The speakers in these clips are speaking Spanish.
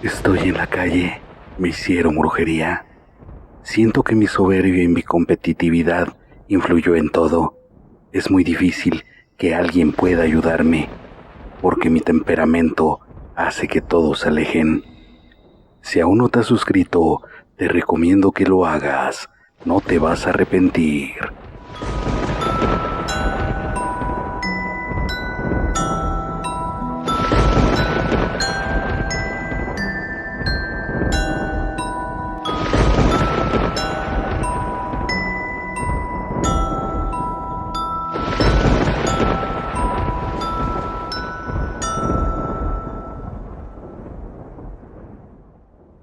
Estoy en la calle, me hicieron brujería. Siento que mi soberbia y mi competitividad influyó en todo. Es muy difícil que alguien pueda ayudarme, porque mi temperamento hace que todos se alejen. Si aún no te has suscrito, te recomiendo que lo hagas. No te vas a arrepentir.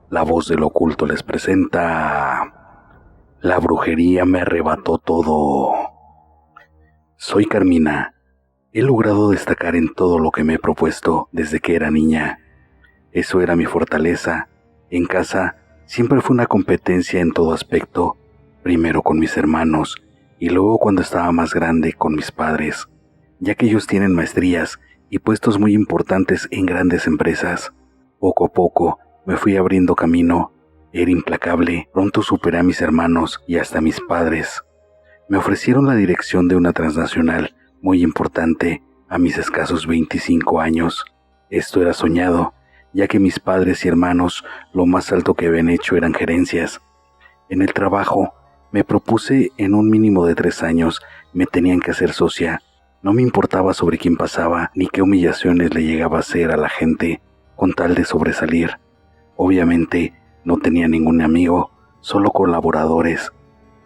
La voz del oculto les presenta: La brujería me arrebató todo. Soy Carmina. He logrado destacar en todo lo que me he propuesto desde que era niña. Eso era mi fortaleza. En casa siempre fue una competencia en todo aspecto, primero con mis hermanos y luego cuando estaba más grande con mis padres, ya que ellos tienen maestrías y puestos muy importantes en grandes empresas. Poco a poco me fui abriendo camino. Era implacable, pronto superé a mis hermanos y hasta a mis padres. Me ofrecieron la dirección de una transnacional muy importante a mis escasos 25 años. Esto era soñado, ya que mis padres y hermanos lo más alto que habían hecho eran gerencias. En el trabajo me propuse en un mínimo de 3 años me tenían que hacer socia. No me importaba sobre quién pasaba ni qué humillaciones le llegaba a hacer a la gente con tal de sobresalir. Obviamente no tenía ningún amigo, solo colaboradores.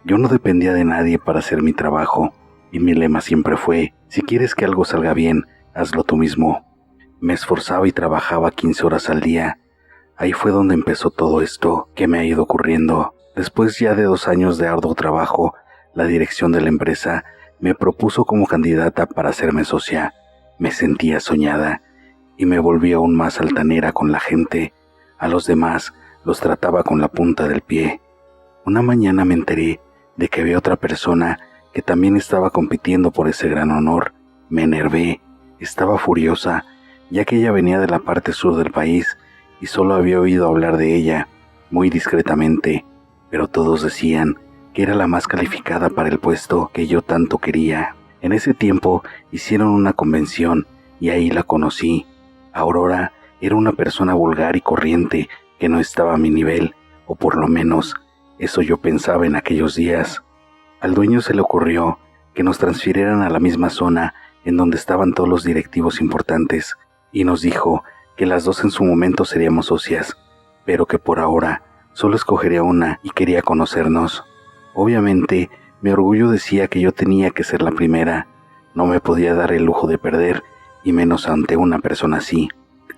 Yo no dependía de nadie para hacer mi trabajo, y mi lema siempre fue: si quieres que algo salga bien, hazlo tú mismo. Me esforzaba y trabajaba 15 horas al día. Ahí fue donde empezó todo esto que me ha ido ocurriendo. Después ya de 2 años de arduo trabajo, la dirección de la empresa me propuso como candidata para hacerme socia. Me sentía soñada y me volví aún más altanera con la gente. A los demás los trataba con la punta del pie. Una mañana me enteré de que había otra persona que también estaba compitiendo por ese gran honor. Me enervé, estaba furiosa, ya que ella venía de la parte sur del país y solo había oído hablar de ella, muy discretamente, pero todos decían que era la más calificada para el puesto que yo tanto quería. En ese tiempo hicieron una convención y ahí la conocí. Aurora era una persona vulgar y corriente que no estaba a mi nivel, o por lo menos eso yo pensaba en aquellos días. Al dueño se le ocurrió que nos transfirieran a la misma zona en donde estaban todos los directivos importantes, y nos dijo que las dos en su momento seríamos socias, pero que por ahora solo escogería una y quería conocernos. Obviamente, mi orgullo decía que yo tenía que ser la primera. No me podía dar el lujo de perder, y menos ante una persona así.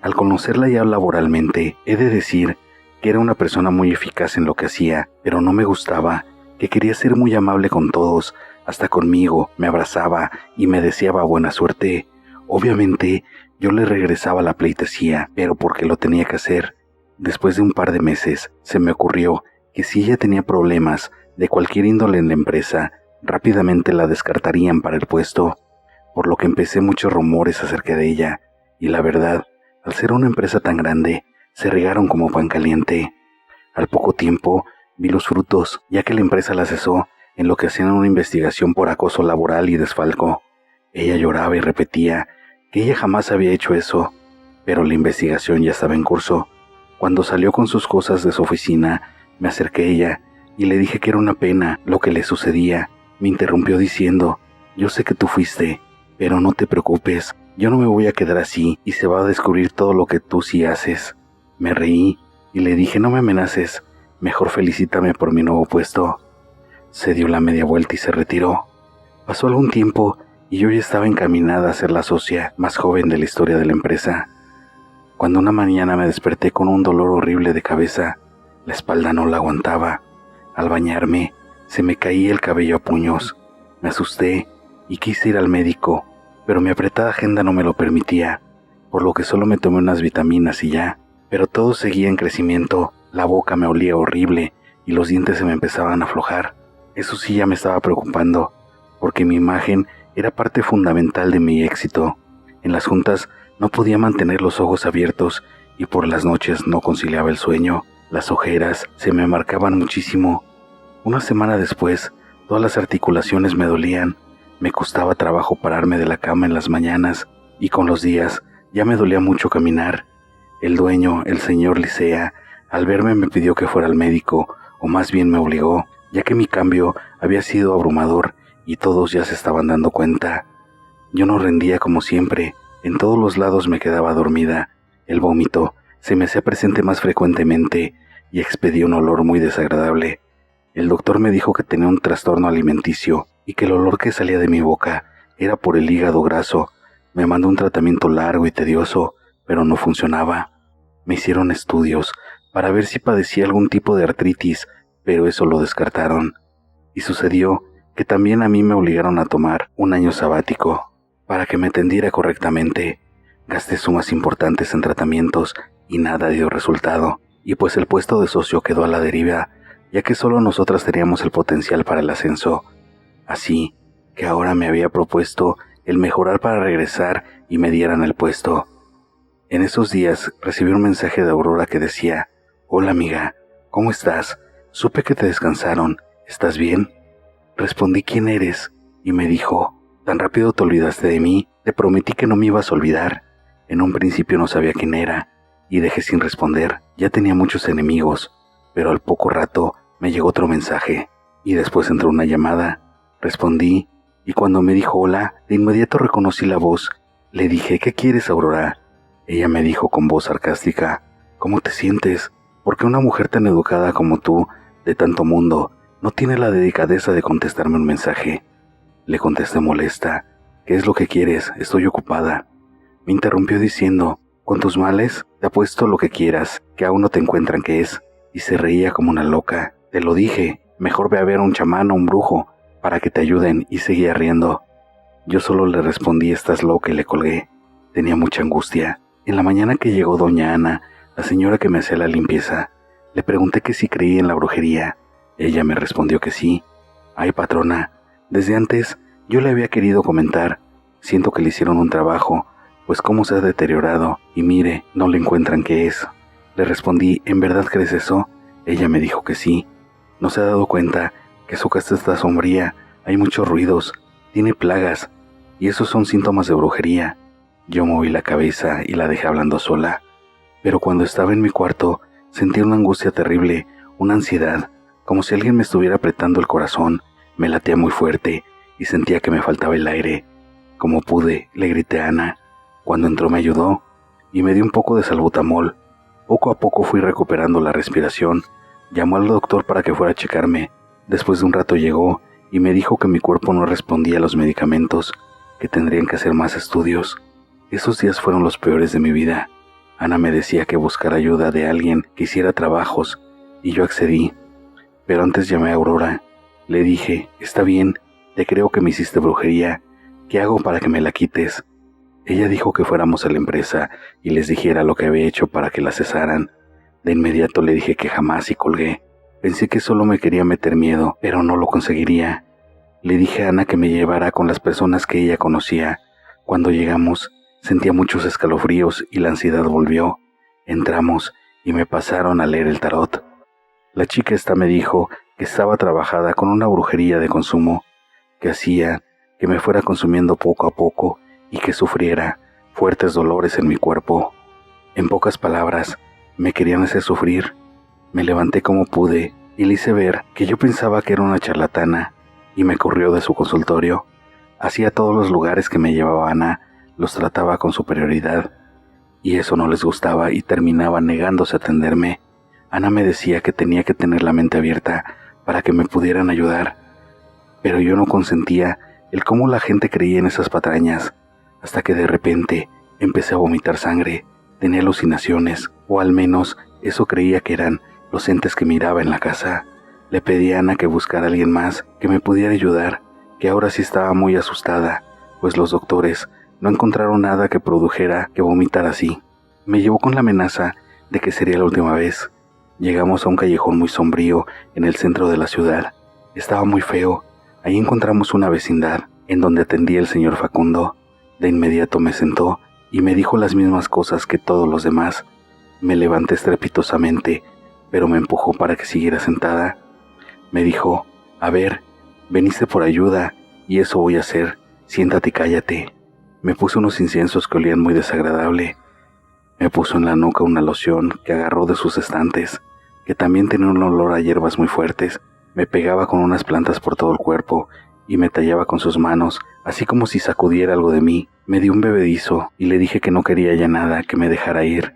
Al conocerla ya laboralmente, he de decir que era una persona muy eficaz en lo que hacía, pero no me gustaba, que quería ser muy amable con todos, hasta conmigo, me abrazaba y me deseaba buena suerte. Obviamente, yo le regresaba la pleitesía, pero porque lo tenía que hacer. Después de un par de meses, se me ocurrió que si ella tenía problemas de cualquier índole en la empresa, rápidamente la descartarían para el puesto, por lo que empecé muchos rumores acerca de ella, y la verdad, al ser una empresa tan grande, se regaron como pan caliente. Al poco tiempo, vi los frutos, ya que la empresa la cesó en lo que hacían una investigación por acoso laboral y desfalco. Ella lloraba y repetía que ella jamás había hecho eso, pero la investigación ya estaba en curso. Cuando salió con sus cosas de su oficina, me acerqué a ella y le dije que era una pena lo que le sucedía. Me interrumpió diciendo: yo sé que tú fuiste, pero no te preocupes, yo no me voy a quedar así y se va a descubrir todo lo que tú sí haces. Me reí y le dije: no me amenaces, mejor felicítame por mi nuevo puesto. Se dio la media vuelta y se retiró. Pasó algún tiempo y yo ya estaba encaminada a ser la socia más joven de la historia de la empresa, cuando una mañana me desperté con un dolor horrible de cabeza. La espalda no la aguantaba. Al bañarme, se me caía el cabello a puños. Me asusté y quise ir al médico, pero mi apretada agenda no me lo permitía, por lo que solo me tomé unas vitaminas y ya. Pero todo seguía en crecimiento, la boca me olía horrible y los dientes se me empezaban a aflojar. Eso sí ya me estaba preocupando, porque mi imagen era parte fundamental de mi éxito. En las juntas no podía mantener los ojos abiertos y por las noches no conciliaba el sueño. Las ojeras se me marcaban muchísimo. Una semana después, todas las articulaciones me dolían. Me costaba trabajo pararme de la cama en las mañanas y con los días ya me dolía mucho caminar. El dueño, el señor Licea, al verme me pidió que fuera al médico, o más bien me obligó, ya que mi cambio había sido abrumador y todos ya se estaban dando cuenta. Yo no rendía como siempre, en todos los lados me quedaba dormida. El vómito se me hacía presente más frecuentemente y expedía un olor muy desagradable. El doctor me dijo que tenía un trastorno alimenticio y que el olor que salía de mi boca era por el hígado graso. Me mandó un tratamiento largo y tedioso, pero no funcionaba. Me hicieron estudios para ver si padecía algún tipo de artritis, pero eso lo descartaron. Y sucedió que también a mí me obligaron a tomar un año sabático para que me atendiera correctamente. Gasté sumas importantes en tratamientos y nada dio resultado, y pues el puesto de socio quedó a la deriva, ya que solo nosotras teníamos el potencial para el ascenso. Así que ahora me había propuesto el mejorar para regresar y me dieran el puesto. En esos días recibí un mensaje de Aurora que decía: «Hola amiga, ¿cómo estás? Supe que te descansaron, ¿estás bien?». Respondí: «¿Quién eres?», y me dijo: «¿Tan rápido te olvidaste de mí? Te prometí que no me ibas a olvidar». En un principio no sabía quién era, y dejé sin responder. Ya tenía muchos enemigos, pero al poco rato me llegó otro mensaje, y después entró una llamada. Respondí, y cuando me dijo hola, de inmediato reconocí la voz. Le dije: «¿Qué quieres, Aurora?». Ella me dijo con voz sarcástica: «¿Cómo te sientes? ¿Por qué una mujer tan educada como tú, de tanto mundo, no tiene la delicadeza de contestarme un mensaje?». Le contesté molesta: «¿Qué es lo que quieres? Estoy ocupada». Me interrumpió diciendo: «Con tus males, te apuesto lo que quieras, que aún no te encuentran qué es», y se reía como una loca. «Te lo dije, mejor ve a ver a un chamán o un brujo, para que te ayuden», y seguía riendo. Yo solo le respondí: «Estás loca», y le colgué. Tenía mucha angustia. En la mañana que llegó doña Ana, la señora que me hacía la limpieza, le pregunté que si creía en la brujería. Ella me respondió que sí. «Ay, patrona, desde antes yo le había querido comentar. Siento que le hicieron un trabajo, pues cómo se ha deteriorado, y mire, no le encuentran qué es». Le respondí: «¿En verdad crees eso?». Ella me dijo que sí. «¿No se ha dado cuenta que su casa está sombría? Hay muchos ruidos, tiene plagas, y esos son síntomas de brujería». Yo moví la cabeza y la dejé hablando sola, pero cuando estaba en mi cuarto sentí una angustia terrible, una ansiedad, como si alguien me estuviera apretando el corazón. Me latía muy fuerte y sentía que me faltaba el aire. Como pude, le grité a Ana. Cuando entró me ayudó y me dio un poco de salbutamol. Poco a poco fui recuperando la respiración. Llamó al doctor para que fuera a checarme. Después de un rato llegó y me dijo que mi cuerpo no respondía a los medicamentos, que tendrían que hacer más estudios. Esos días fueron los peores de mi vida. Ana me decía que buscara ayuda de alguien que hiciera trabajos, y yo accedí. Pero antes llamé a Aurora. Le dije: «Está bien, te creo que me hiciste brujería. ¿Qué hago para que me la quites?». Ella dijo que fuéramos a la empresa y les dijera lo que había hecho para que la cesaran. De inmediato le dije que jamás, y colgué. Pensé que solo me quería meter miedo, pero no lo conseguiría. Le dije a Ana que me llevara con las personas que ella conocía. Cuando llegamos, sentía muchos escalofríos y la ansiedad volvió. Entramos y me pasaron a leer el tarot. La chica esta me dijo que estaba trabajada con una brujería de consumo, que hacía que me fuera consumiendo poco a poco y que sufriera fuertes dolores en mi cuerpo. En pocas palabras, me querían hacer sufrir. Me levanté como pude y le hice ver que yo pensaba que era una charlatana, y me corrió de su consultorio. Hacía todos los lugares que me llevaba Ana, los trataba con superioridad, y eso no les gustaba y terminaban negándose a atenderme. Ana me decía que tenía que tener la mente abierta para que me pudieran ayudar, pero yo no consentía el cómo la gente creía en esas patrañas, hasta que de repente empecé a vomitar sangre. Tenía alucinaciones, o al menos eso creía que eran los entes que miraba en la casa. Le pedí a Ana que buscara a alguien más que me pudiera ayudar, que ahora sí estaba muy asustada, pues los doctores no encontraron nada que produjera que vomitara así. Me llevó con la amenaza de que sería la última vez. Llegamos a un callejón muy sombrío en el centro de la ciudad. Estaba muy feo. Ahí encontramos una vecindad en donde atendía el señor Facundo. De inmediato me sentó y me dijo las mismas cosas que todos los demás. Me levanté estrepitosamente, pero me empujó para que siguiera sentada. Me dijo: a ver, veniste por ayuda, y eso voy a hacer, siéntate y cállate. Me puso unos inciensos que olían muy desagradable. Me puso en la nuca una loción que agarró de sus estantes, que también tenía un olor a hierbas muy fuertes. Me pegaba con unas plantas por todo el cuerpo y me tallaba con sus manos, así como si sacudiera algo de mí. Me dio un bebedizo y le dije que no quería ya nada, que me dejara ir.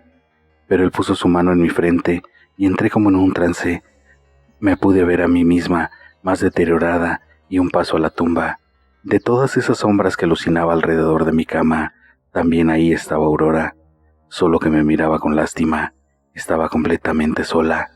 Pero él puso su mano en mi frente y entré como en un trance. Me pude ver a mí misma, más deteriorada, y un paso a la tumba. De todas esas sombras que alucinaba alrededor de mi cama, también ahí estaba Aurora, solo que me miraba con lástima. Estaba completamente sola.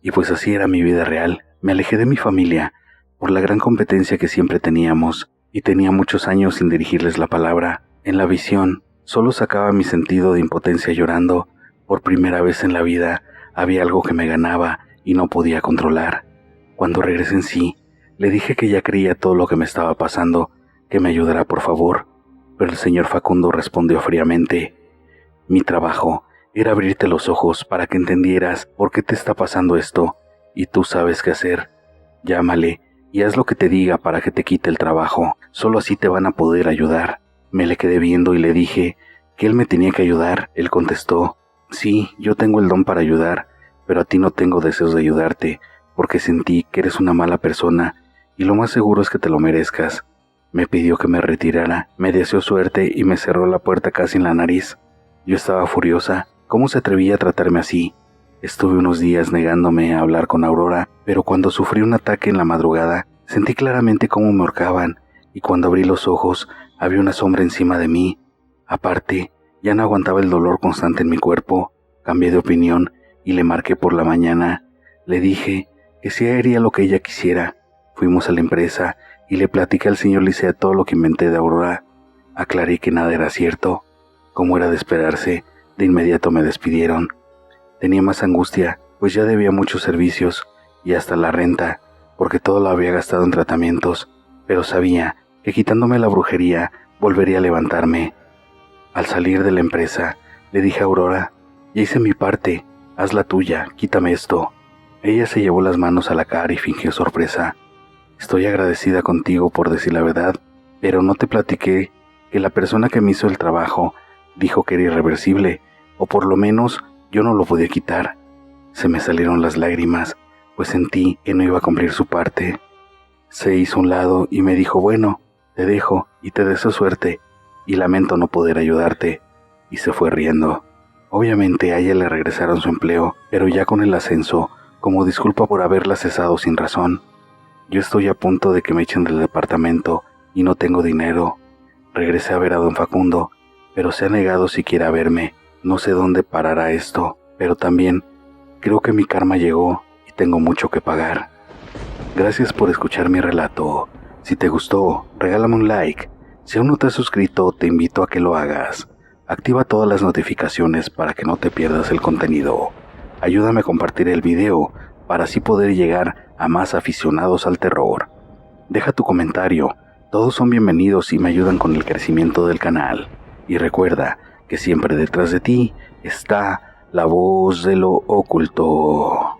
Y pues así era mi vida real. Me alejé de mi familia por la gran competencia que siempre teníamos, y tenía muchos años sin dirigirles la palabra. En la visión, solo sacaba mi sentido de impotencia llorando. Por primera vez en la vida, había algo que me ganaba y no podía controlar. Cuando regresé en sí, le dije que ya creía todo lo que me estaba pasando, que me ayudara por favor, pero el señor Facundo respondió fríamente: mi trabajo era abrirte los ojos para que entendieras por qué te está pasando esto, y tú sabes qué hacer. Llámale y haz lo que te diga para que te quite el trabajo, solo así te van a poder ayudar. Me le quedé viendo y le dije que él me tenía que ayudar. Él contestó: sí, yo tengo el don para ayudar, pero a ti no tengo deseos de ayudarte, porque sentí que eres una mala persona, y lo más seguro es que te lo merezcas. Me pidió que me retirara, me deseó suerte y me cerró la puerta casi en la nariz. Yo estaba furiosa. ¿Cómo se atrevía a tratarme así? Estuve unos días negándome a hablar con Aurora, pero cuando sufrí un ataque en la madrugada, sentí claramente cómo me ahorcaban, y cuando abrí los ojos, había una sombra encima de mí. Aparte, ya no aguantaba el dolor constante en mi cuerpo. Cambié de opinión y le marqué por la mañana. Le dije que si haría lo que ella quisiera. Fuimos a la empresa y le platiqué al señor Licea todo lo que inventé de Aurora. Aclaré que nada era cierto. Como era de esperarse, de inmediato me despidieron. Tenía más angustia, pues ya debía muchos servicios y hasta la renta, porque todo lo había gastado en tratamientos, pero sabía que quitándome la brujería volvería a levantarme. Al salir de la empresa, le dije a Aurora: ya hice mi parte, haz la tuya, quítame esto. Ella se llevó las manos a la cara y fingió sorpresa. Estoy agradecida contigo por decir la verdad, pero no te platiqué que la persona que me hizo el trabajo dijo que era irreversible, o por lo menos yo no lo podía quitar. Se me salieron las lágrimas, pues sentí que no iba a cumplir su parte. Se hizo a un lado y me dijo: bueno, te dejo y te deseo suerte, y lamento no poder ayudarte, y se fue riendo. Obviamente a ella le regresaron su empleo, pero ya con el ascenso, como disculpa por haberla cesado sin razón. Yo estoy a punto de que me echen del departamento y no tengo dinero. Regresé a ver a don Facundo, pero se ha negado siquiera a verme. No sé dónde parará esto, pero también creo que mi karma llegó y tengo mucho que pagar. Gracias por escuchar mi relato. Si te gustó, regálame un like. Si aún no te has suscrito, te invito a que lo hagas. Activa todas las notificaciones para que no te pierdas el contenido. Ayúdame a compartir el video para así poder llegar a más aficionados al terror. Deja tu comentario, todos son bienvenidos y me ayudan con el crecimiento del canal. Y recuerda que siempre detrás de ti está la voz de lo oculto.